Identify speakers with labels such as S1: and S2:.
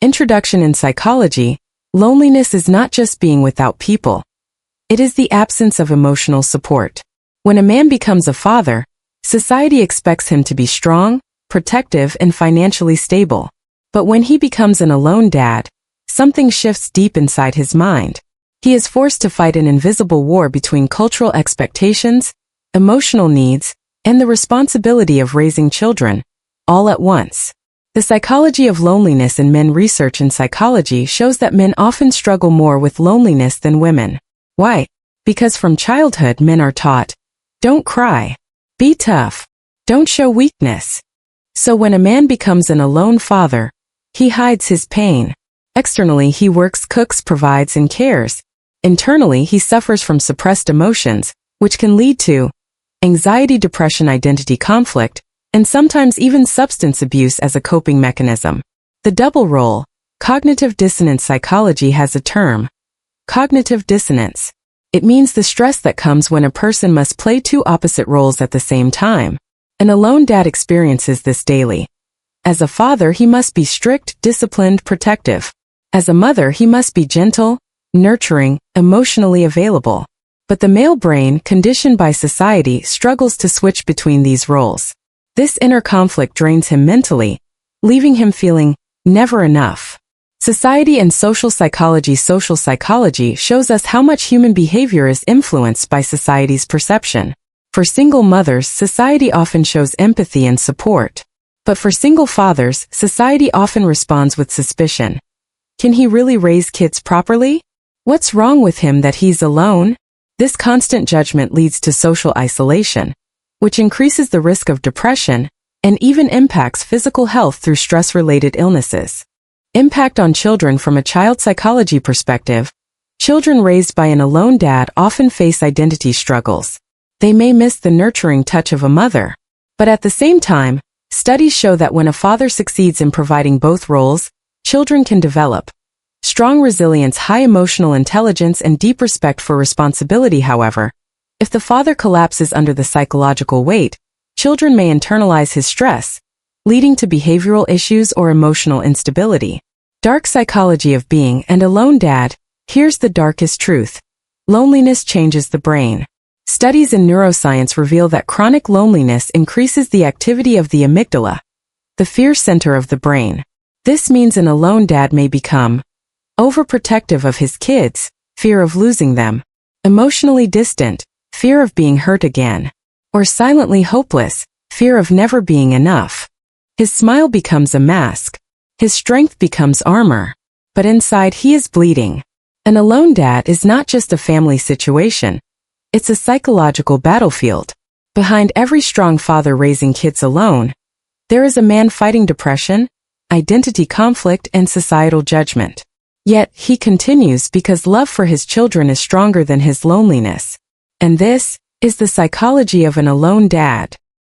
S1: Introduction in psychology, loneliness is not just being without people. It is the absence of emotional support. When a man becomes a father, society expects him to be strong, protective, and financially stable. But when he becomes an alone dad, something shifts deep inside his mind. He is forced to fight an invisible war between cultural expectations, emotional needs, and the responsibility of raising children, all at once. The psychology of loneliness in men. Research in psychology shows that men often struggle more with loneliness than women. Why? Because from childhood men are taught, don't cry, be tough, don't show weakness. So when a man becomes an alone father, he hides his pain. Externally he works, cooks, provides, and cares. Internally he suffers from suppressed emotions, which can lead to anxiety, depression, identity conflict, and sometimes even substance abuse as a coping mechanism. The double role, cognitive dissonance. Psychology has a term, cognitive dissonance. It means the stress that comes when a person must play two opposite roles at the same time. An alone dad experiences this daily. As a father, he must be strict, disciplined, protective. As a mother, he must be gentle, nurturing, emotionally available. But the male brain, conditioned by society, struggles to switch between these roles. This inner conflict drains him mentally, leaving him feeling never enough. Society and social psychology. Social psychology shows us how much human behavior is influenced by society's perception. For single mothers, society often shows empathy and support. But for single fathers, society often responds with suspicion. Can he really raise kids properly? What's wrong with him that he's alone? This constant judgment leads to social isolation, which increases the risk of depression and even impacts physical health through stress-related illnesses. Impact on children. From a child psychology perspective, children raised by an alone dad often face identity struggles. They may miss the nurturing touch of a mother. But at the same time, studies show that when a father succeeds in providing both roles, children can develop strong resilience, high emotional intelligence, and deep respect for responsibility. However, if the father collapses under the psychological weight, children may internalize his stress, leading to behavioral issues or emotional instability. Dark psychology of being an alone dad. Here's the darkest truth. Loneliness changes the brain. Studies in neuroscience reveal that chronic loneliness increases the activity of the amygdala, the fear center of the brain. This means an alone dad may become overprotective of his kids, fear of losing them, emotionally distant, fear of being hurt again, or silently hopeless, fear of never being enough. His smile becomes a mask. His strength becomes armor. But inside he is bleeding. An alone dad is not just a family situation. It's a psychological battlefield. Behind every strong father raising kids alone, there is a man fighting depression, identity conflict, and societal judgment. Yet, he continues because love for his children is stronger than his loneliness. And this is the psychology of an alone dad.